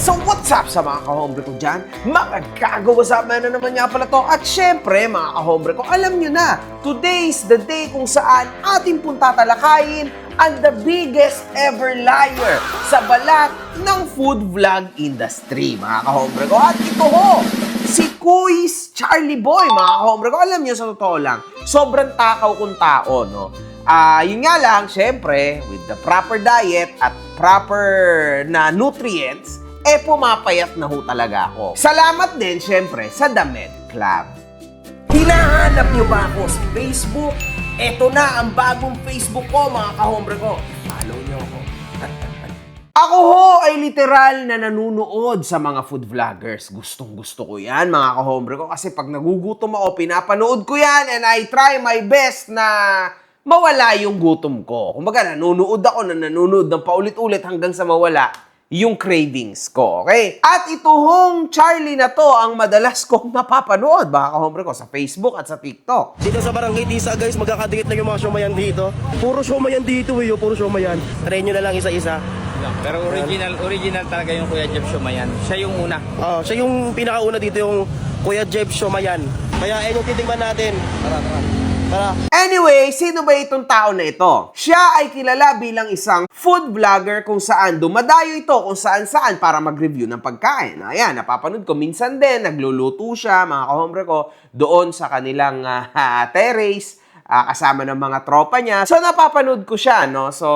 So what's up sa mga kahombre ko dyan? Magkagawa na naman nga pala to. At syempre mga kahombre ko, alam nyo na, today's the day kung saan ating tatalakayin ang the biggest ever liar sa balat ng food vlog industry, mga kahombre ko. At ito ho, si Kuis Charlie Boy, mga kahombre ko. Alam nyo, sa totoo lang, sobrang takaw kong tao, no? Yun nga lang, syempre, with the proper diet at proper na nutrients, pumapayat na ho talaga ako. Salamat din, syempre, sa The Med Club. Hinahanap nyo ba ako sa Facebook? Eto na ang bagong Facebook ko, mga kahombre ko. Follow nyo ako. Ako ho ay literal na nanunood sa mga food vloggers. Gustong-gusto ko yan, mga kahombre ko. Kasi pag nagugutom ako, pinapanood ko yan and I try my best na mawala yung gutom ko. Kumbaga, nanonood ako na nanonood ng paulit-ulit hanggang sa mawala yung cravings ko, okay? At ito hong Charlie na to ang madalas kong napapanood, mga kahombre ko, sa Facebook at sa TikTok. Dito sa Barangay Tisa, guys, magkakadikit na yung mga siomayan dito. Puro siomayan dito, puro siomayan. Try nyo na lang isa-isa. Pero original talaga yung Kuya Jeff Siomayan. Siya yung una. Siya yung pinakauna dito, yung Kuya Jeff Siomayan. Kaya ayun yung titingnan natin. Tara. Anyway, sino ba itong tao na ito? Siya ay kilala bilang isang food vlogger kung saan dumadayo ito kung saan-saan para mag-review ng pagkain. Ayan, napapanood ko minsan din, nagluluto siya, mga kahombre ko, doon sa kanilang terrace, kasama ng mga tropa niya. So, napapanood ko siya, no? So,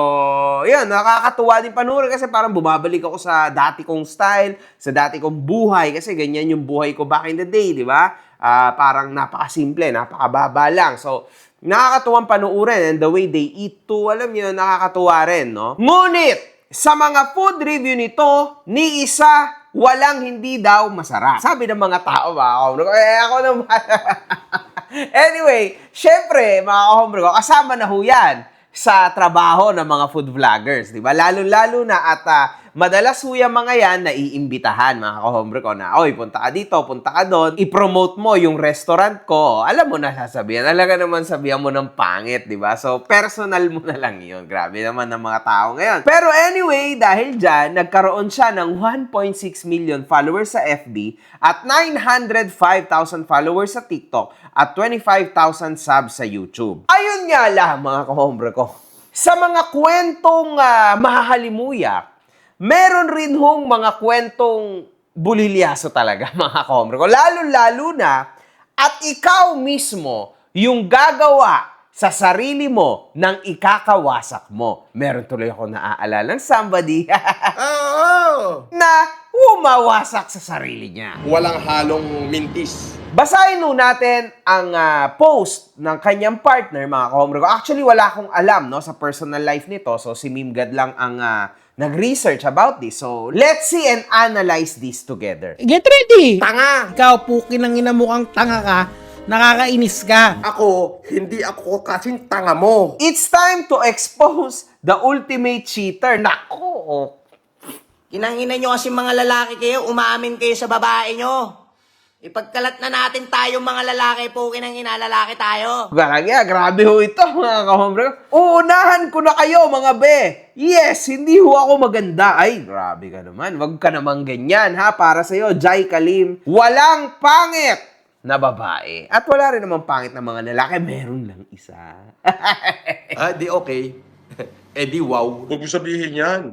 yun, nakakatuwa din panoorin kasi parang bumabalik ako sa dati kong style, sa dati kong buhay, kasi ganyan yung buhay ko back in the day, di ba? Parang napakasimple, napakababa lang. So, nakakatuwang panuurin and the way they eat too, alam niyo, nakakatuwa rin, no? Ngunit, sa mga food review nito, ni isa, walang hindi daw masarap. Sabi ng mga tao, ako naman. Anyway, syempre, mga kahombre ko, kasama na ho yan sa trabaho ng mga food vloggers, di ba? Lalo-lalo na at madalas ho yung mga yan na iimbitahan, mga kahombre ko, na, oy, punta ka dito, punta ka doon, i-promote mo yung restaurant ko. Alam mo na sasabihan, talaga naman sabihan mo ng pangit, di ba? So, personal mo na lang yun. Grabe naman ng mga tao ngayon. Pero anyway, dahil dyan, nagkaroon siya ng 1.6 million followers sa FB at 905,000 followers sa TikTok at 25,000 subs sa YouTube. Ayun nga lang, mga kahombre ko. Sa mga kwentong mahahalimuyak, meron rin hong mga kwentong bulilyaso talaga, mga kahombre ko. Lalo-lalo na, at ikaw mismo yung gagawa sa sarili mo ng ikakawasak mo. Meron tuloy ako naaalala ng somebody na umawasak sa sarili niya. Walang halong mintis. Basahin nun natin ang post ng kanyang partner, mga kahombre ko. Actually, wala akong alam, no, sa personal life nito. So, si Mimgad lang ang nag-research about this. So, let's see and analyze this together. Get ready! Tanga! Ikaw, pukin ng ina mo kang tanga ka, nakakainis ka. Ako, hindi ako kasing tanga mo. It's time to expose the ultimate cheater. Nako! Kinangina nyo kasi mga lalaki kayo, umaamin kayo sa babae nyo. Ipagkalat na natin tayong mga lalaki po, kinangina lalaki tayo. Grabe ho ito, mga kahombre. Uunahan ko na kayo, mga be. Yes, hindi ho ako maganda. Ay, grabe ka naman. Wag ka naman ganyan, ha? Para sa'yo, Jai Kalim, walang pangit na babae. At wala rin naman pangit na mga lalaki. Meron lang isa. Di okay. Di wow. Huwag mo sabihin yan.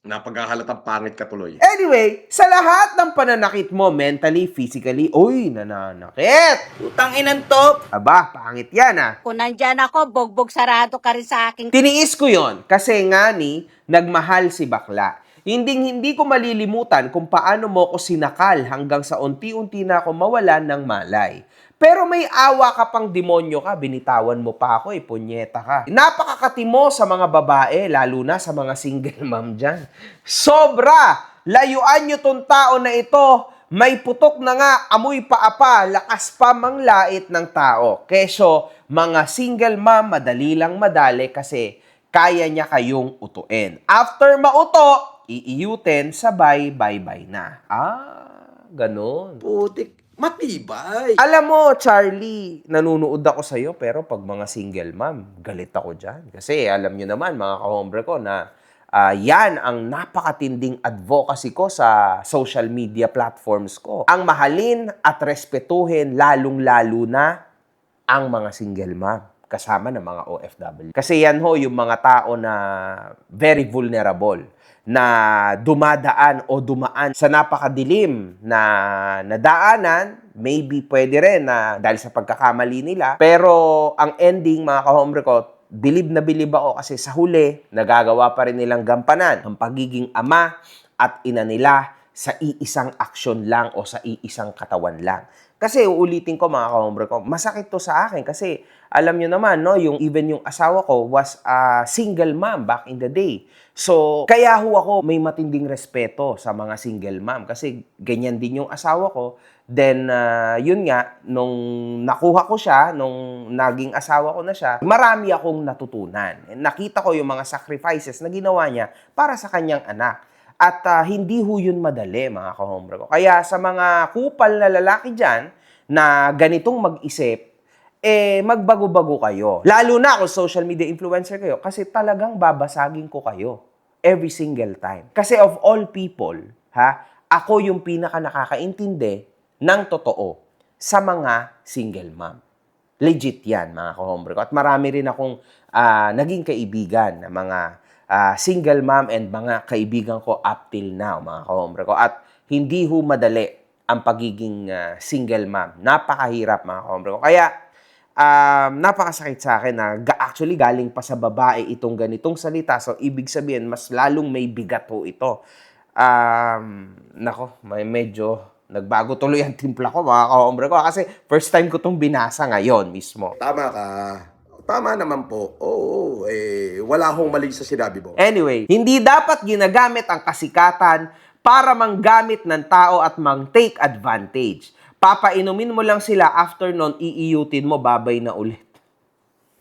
Napaghahalatang pangit ka tuloy. Anyway, sa lahat ng pananakit mo, mentally, physically, uy, nananakit. Utang inan to. Aba, pangit yan, ah. Kung nandyan ako, bogbog sarado ka rin sa akin. Tiniis ko yon kasi nga ni, nagmahal si bakla. Hindi ko malilimutan kung paano mo ko sinakal hanggang sa unti-unti na ako mawalan ng malay. Pero may awa ka pang demonyo ka, binitawan mo pa ako, punyeta ka. Napakakati mo sa mga babae, lalo na sa mga single mom dyan. Sobra! Layuan nyo tong tao na ito. May putok na nga, amoy paapa, lakas pa manglait ng tao. Keso, mga single mom, madali lang madali kasi kaya niya kayong utuin. After mauto, iiyutin, sabay, bye-bye na. Ganon. Putik. Matibay. Alam mo, Charlie, nanunood ako sa'yo, pero pag mga single mom, galit ako dyan. Kasi alam nyo naman, mga kahombre ko, na Yan ang napakatinding advocacy ko sa social media platforms ko. Ang mahalin at respetuhin lalong-lalo na ang mga single mom kasama ng mga OFW. Kasi yan ho yung mga tao na very vulnerable, na dumadaan o dumaan sa napakadilim na nadaanan, maybe pwede rin na dahil sa pagkakamali nila. Pero ang ending, mga kahombre ko, bilib na bilib ako kasi sa huli, nagagawa pa rin nilang gampanan ang pagiging ama at ina nila sa iisang aksyon lang o sa iisang katawan lang. Kasi uulitin ko mga kahombre ko, masakit to sa akin kasi alam nyo naman, no, even yung asawa ko was a single mom back in the day. So, kaya ho ako may matinding respeto sa mga single mom kasi ganyan din yung asawa ko. Then, yun nga, nung nakuha ko siya, nung naging asawa ko na siya, marami akong natutunan. Nakita ko yung mga sacrifices na ginawa niya para sa kanyang anak. At hindi ho yun madali, mga kahombre ko. Kaya sa mga kupal na lalaki dyan na ganitong mag-isip, magbago-bago kayo. Lalo na kung social media influencer kayo kasi talagang babasagin ko kayo every single time. Kasi of all people, ako yung pinaka nakakaintindi ng totoo sa mga single mom. Legit yan, mga kahombre ko. At marami rin akong naging kaibigan na mga single mom and mga kaibigan ko up till now, mga kahombre ko. At hindi ho madali ang pagiging single mom. Napakahirap, mga kahombre ko. Kaya, napakasakit sa akin na actually galing pa sa babae itong ganitong salita. So, ibig sabihin, mas lalong may bigat ho ito. Medyo nagbago tuloy ang timpla ko, mga kahombre ko. Kasi first time ko itong binasa ngayon mismo. Tama ka. Tama naman po. Oo, wala akong mali sa sinabi mo. Anyway, hindi dapat ginagamit ang kasikatan para manggamit ng tao at mang-take advantage. Papainumin mo lang sila, after nun, iiyutin mo, babay na ulit.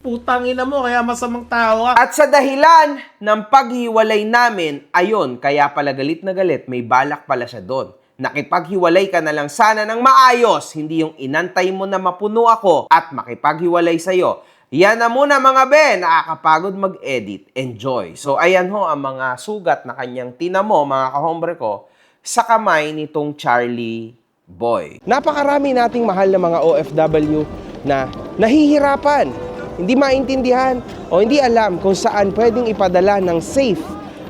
Putang ina mo, kaya masamang tao ka. At sa dahilan ng paghiwalay namin, ayon, kaya pala galit na galit, may balak pala siya doon. Nakipaghiwalay ka na lang sana ng maayos, hindi yung inantay mo na mapuno ako at makipaghiwalay sa'yo. Yan na muna mga be, nakakapagod mag-edit. Enjoy. So ayan ho ang mga sugat na kanyang tinamo, mga kahombre ko, sa kamay nitong Charlie Boy. Napakarami nating mahal na mga OFW na nahihirapan, hindi maintindihan o hindi alam kung saan pwedeng ipadala ng safe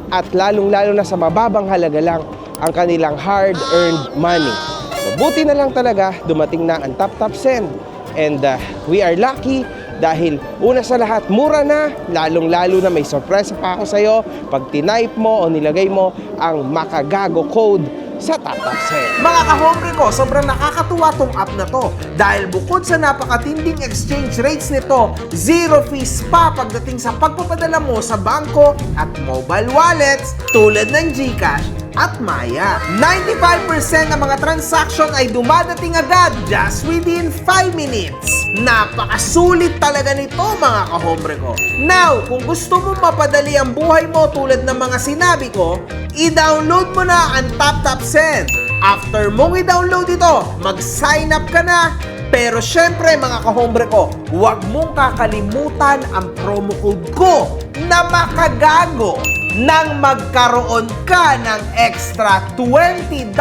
at lalong-lalo na sa mababang halaga lang ang kanilang hard-earned money. So buti na lang talaga dumating na ang Tap Send. And we are lucky dahil una sa lahat, mura na, lalong-lalo na may sorpresa pa ako sa'yo pag tinype mo o nilagay mo ang Makagago code sa Tap Send. Mga kahombre ko, sobrang nakakatuwa tong app na to dahil bukod sa napakatinding exchange rates nito, zero fees pa pagdating sa pagpapadala mo sa bangko at mobile wallets tulad ng GCash at Maya. 95% ng mga transaction ay dumadating agad just within 5 minutes. Napakasulit talaga nito, mga kahombre ko. Now, kung gusto mo mapadali ang buhay mo tulad ng mga sinabi ko, i-download mo na ang Tap Send. After mong i-download ito, mag-sign up ka na. Pero syempre, mga kahombre ko, huwag mong kakalimutan ang promo code ko na Makagago nang magkaroon ka ng extra $20.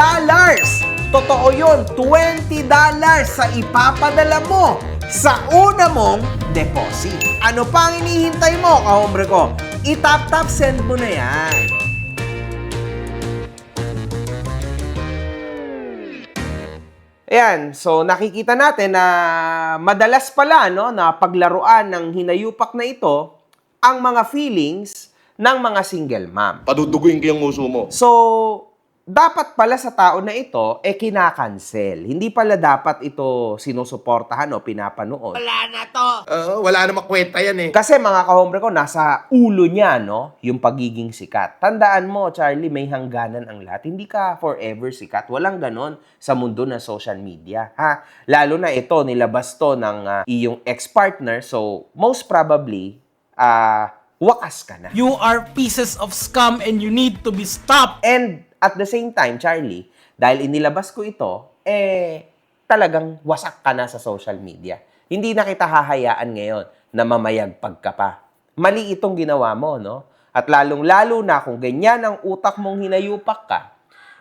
Totoo yun, $20 sa ipapadala mo sa una mong deposit. Ano pa ang inihintay mo, kahombre ko? I-tap send mo na yan. Ayan, so nakikita natin na madalas pala na paglaruan ng hinayupak na ito ang mga feelings ng mga single mom. Paduduguin ko yung uso mo. So, dapat pala sa tao na ito, kinakancel. Hindi pala dapat ito sinusuportahan o pinapanood. Wala na to. Wala namang kwenta yan eh. Kasi mga kahombre ko, nasa ulo niya, yung pagiging sikat. Tandaan mo, Charlie, may hangganan ang lahat. Hindi ka forever sikat. Walang ganon sa mundo ng social media. Lalo na ito, nilabas to ng iyong ex-partner. So, most probably, wakas ka na. You are pieces of scum and you need to be stopped. And at the same time, Charlie, dahil inilabas ko ito, talagang wasak ka na sa social media. Hindi na kita hahayaan ngayon na mamayagpag ka pa. Mali itong ginawa mo, no? At lalong-lalo na kung ganyan ang utak mong hinayupak ka,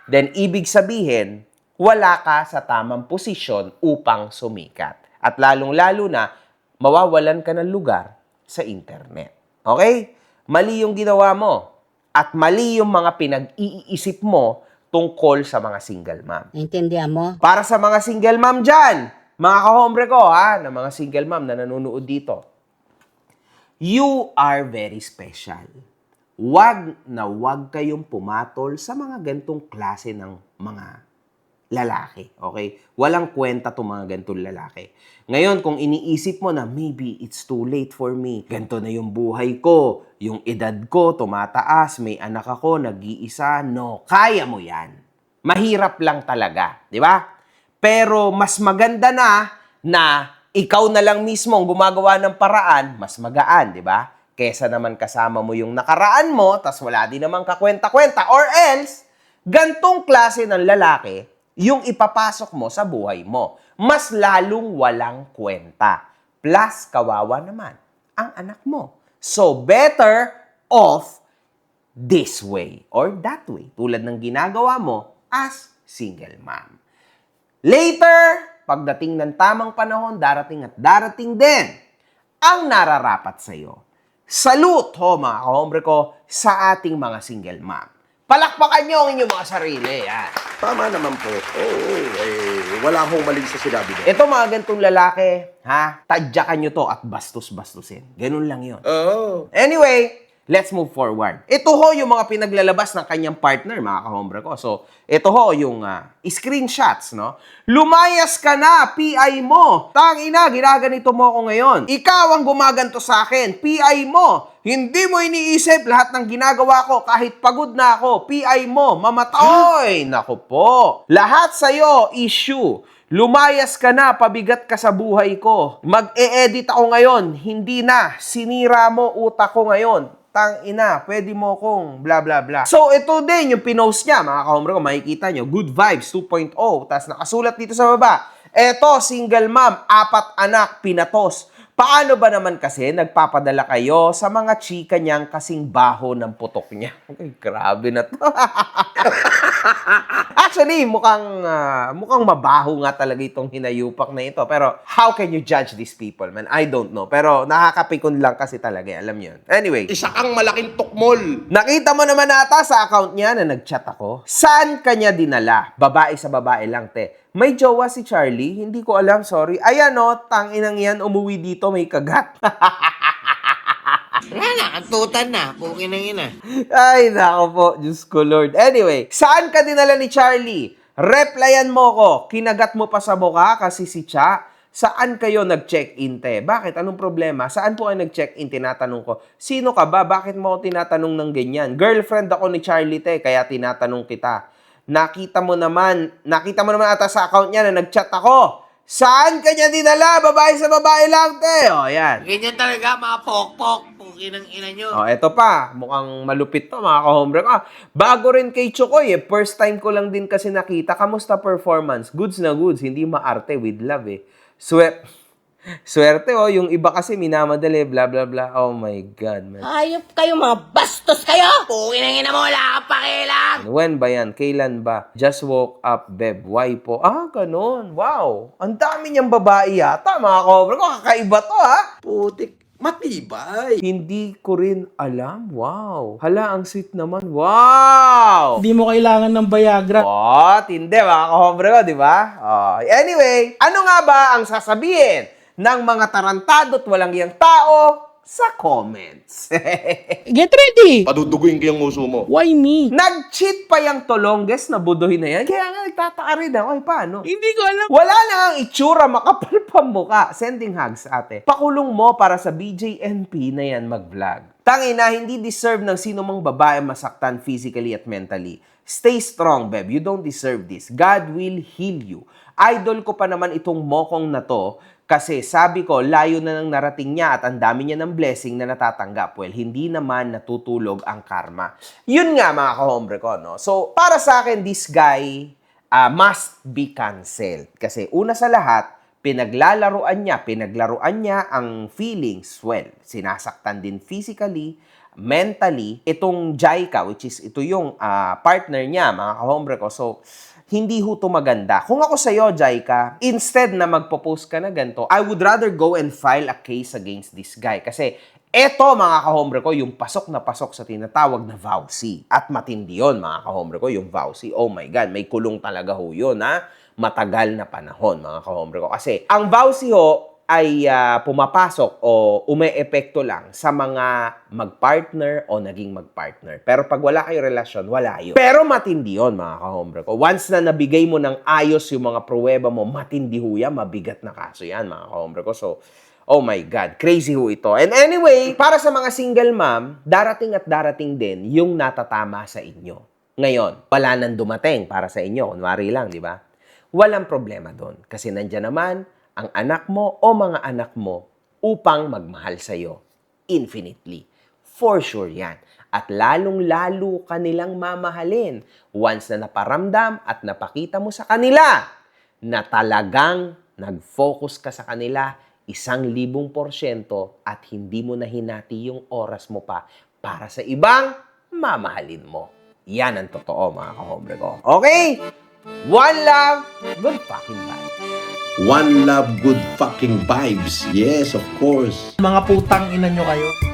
then ibig sabihin, wala ka sa tamang posisyon upang sumikat. At lalong-lalo na, mawawalan ka ng lugar sa internet. Okay? Mali yung ginawa mo. At mali yung mga pinag-iisip mo tungkol sa mga single mom. Naintindihan mo? Para sa mga single mom dyan, mga kahombre ko ha, na mga single mom na nanonood dito, you are very special. Wag na wag kayong pumatol sa mga gantong klase ng mga lalaki. Okay? Walang kwenta itong mga gantong lalaki. Ngayon, kung iniisip mo na maybe it's too late for me, ganito na yung buhay ko, yung edad ko tumataas, may anak ako, nag-iisa, no, kaya mo yan. Mahirap lang talaga, di ba? Pero mas maganda na ikaw na lang mismo ang gumagawa ng paraan, mas magaan, di ba? Kesa naman kasama mo yung nakaraan mo, tas wala din naman kakwenta-kwenta, or else, gantong klase ng lalaki, yung ipapasok mo sa buhay mo. Mas lalong walang kwenta. Plus, kawawa naman ang anak mo. So, better off this way or that way. Tulad ng ginagawa mo as single mom. Later, pagdating ng tamang panahon, darating at darating din ang nararapat sa'yo. Salute ho mga kahombre ko sa ating mga single mom. Palakpakan nyo ang inyong mga sarili. Yan. Tama naman po. Oo, wala akong mali sa sinabi mo. Ito mga gantong lalaki, ha? Tadyakan nyo to at bastos-bastusin. Ganun lang yun. Oo. Anyway, let's move forward. Ito ho yung mga pinaglalabas ng kanyang partner, mga kahombre ko. So, ito ho yung screenshots, no? Lumayas ka na, PI mo. Tangina, ginaganito mo ako ngayon. Ikaw ang gumaganto sa akin, PI mo. Hindi mo iniisip lahat ng ginagawa ko kahit pagod na ako. PI mo, mamatoy. Naku po. Lahat sa'yo, issue. Lumayas ka na, pabigat ka sa buhay ko. Mag-e-edit ako ngayon. Hindi na. Sinira mo utak ko ngayon. Tangina, pwede mo kong bla bla bla. So, ito din yung pinost niya, mga kahombre ko, makikita nyo. Good Vibes 2.0. Tapos nakasulat dito sa baba. Eto, single mom, 4 anak, pinatos. Paano ba naman kasi nagpapadala kayo sa mga chika niyang kasing baho ng putok niya? Okay, grabe na to. Actually, mukhang mabaho nga talaga itong hinayupak na ito. Pero how can you judge these people, man? I don't know. Pero nakakapikon lang kasi talaga, alam niyo yun. Anyway, Isa kang malaking tukmol. nakita mo naman ata sa account niya na nag-chat ako. Saan kanya dinala? Babae sa babae lang, te. May jowa si Charlie? Hindi ko alam, sorry. Ayan o, tanginang yan, umuwi dito, may kagat. Wala na, kantutan na. Pukin ng ina. Ay, nako po, Diyos ko Lord. Anyway, saan ka dinala ni Charlie? Replyan mo ko. Kinagat mo pa sa mukha kasi si Cha. Saan kayo nag-check-in, te? Bakit? Anong problema? Saan po kayo nag-check-in? Tinatanong ko. Sino ka ba? Bakit mo ako tinatanong ng ganyan? Girlfriend ako ni Charlie, te, kaya tinatanong kita. Nakita mo naman ata sa account niya na nag-chat ako. Saan kanya dinala? Babae sa babae lang, te. O, yan. Ganyan talaga, mga pokpok. Pukin ng ina nyo. O, eto pa. Mukhang malupit to, mga kahombre ko. Bago rin kay Chokoy, first time ko lang din kasi nakita. Kamusta performance? Goods na goods. Hindi maarte with love, eh. Swerte, oh. Yung iba kasi minamadali, bla bla bla. Oh my God, man. Ayop kayo, mga bastos kayo! Pukin ng ina mo, wala kang pakialam. When ba yan? Kailan ba? Just woke up, Beb. Why po? Ah, ganun. Wow. Ang dami niyang babae yata, mga kahombre ko. Kakaiba to, ha? Putik, matibay. Hindi ko rin alam. Wow. Hala, ang sweet naman. Wow! Hindi mo kailangan ng Viagra. Oh, tindi, mga kahombre ko, di ba? Oh. Anyway, ano nga ba ang sasabihin ng mga tarantado at walang iyang tao sa comments? Get ready! Paduduguin ko yung uso mo. Why me? Nag-cheat pa yung tolongges na buduhin na yan. Kaya nga, nagtataka rin ako. Ay, paano? Hindi ko alam. Wala na ang itsura, makapal pa mukha. Sending hugs, ate. Pakulong mo para sa BJNP na yan mag-vlog. Tangina, hindi deserve ng sino mang babae masaktan physically at mentally. Stay strong, Beb. You don't deserve this. God will heal you. Idol ko pa naman itong mokong na to kasi sabi ko, layo na nang narating niya at ang dami niya ng blessing na natatanggap. Well, hindi naman natutulog ang karma. Yun nga, mga kahombre ko, no? So, para sa akin, this guy must be canceled. Kasi una sa lahat, pinaglaruan niya ang feelings. Well, sinasaktan din physically, mentally, itong Jaika, which is ito yung partner niya, mga kahombre ko. So, hindi ho to maganda. Kung ako sa'yo, Jaika, instead na magpo-post ka na ganito, I would rather go and file a case against this guy. Kasi eto, mga kahombre ko, yung pasok na pasok sa tinatawag na vowsy. At matindi yun, mga kahombre ko, yung vowsy. Oh my God, may kulong talaga ho yun, ha? Matagal na panahon, mga kahombre ko. Kasi ang vowsy ho ay pumapasok o umeepekto lang sa mga magpartner o naging magpartner. Pero pag wala kayo relasyon, wala yun. Pero matindi yun, mga kahombre ko. Once na nabigay mo ng ayos yung mga pruweba mo, matindi ho yan, mabigat na kaso yan, mga kahombre ko. So, oh my God, crazy ho ito. And anyway, para sa mga single mom, darating at darating din yung natatama sa inyo. Ngayon, wala nang dumating para sa inyo. Kunwari lang, di ba? Walang problema doon. Kasi nandyan naman ang anak mo o mga anak mo upang magmahal sa'yo infinitely. For sure yan. At lalong-lalo kanilang mamahalin once na naparamdam at napakita mo sa kanila na talagang nag-focus ka sa kanila 1,000% at hindi mo na hinati yung oras mo pa para sa ibang mamahalin mo. Yan ang totoo, mga kahombre ko. Okay? One love, good fucking vibes. One love, good fucking vibes. Yes, of course. Mga putang ina nyo kayo.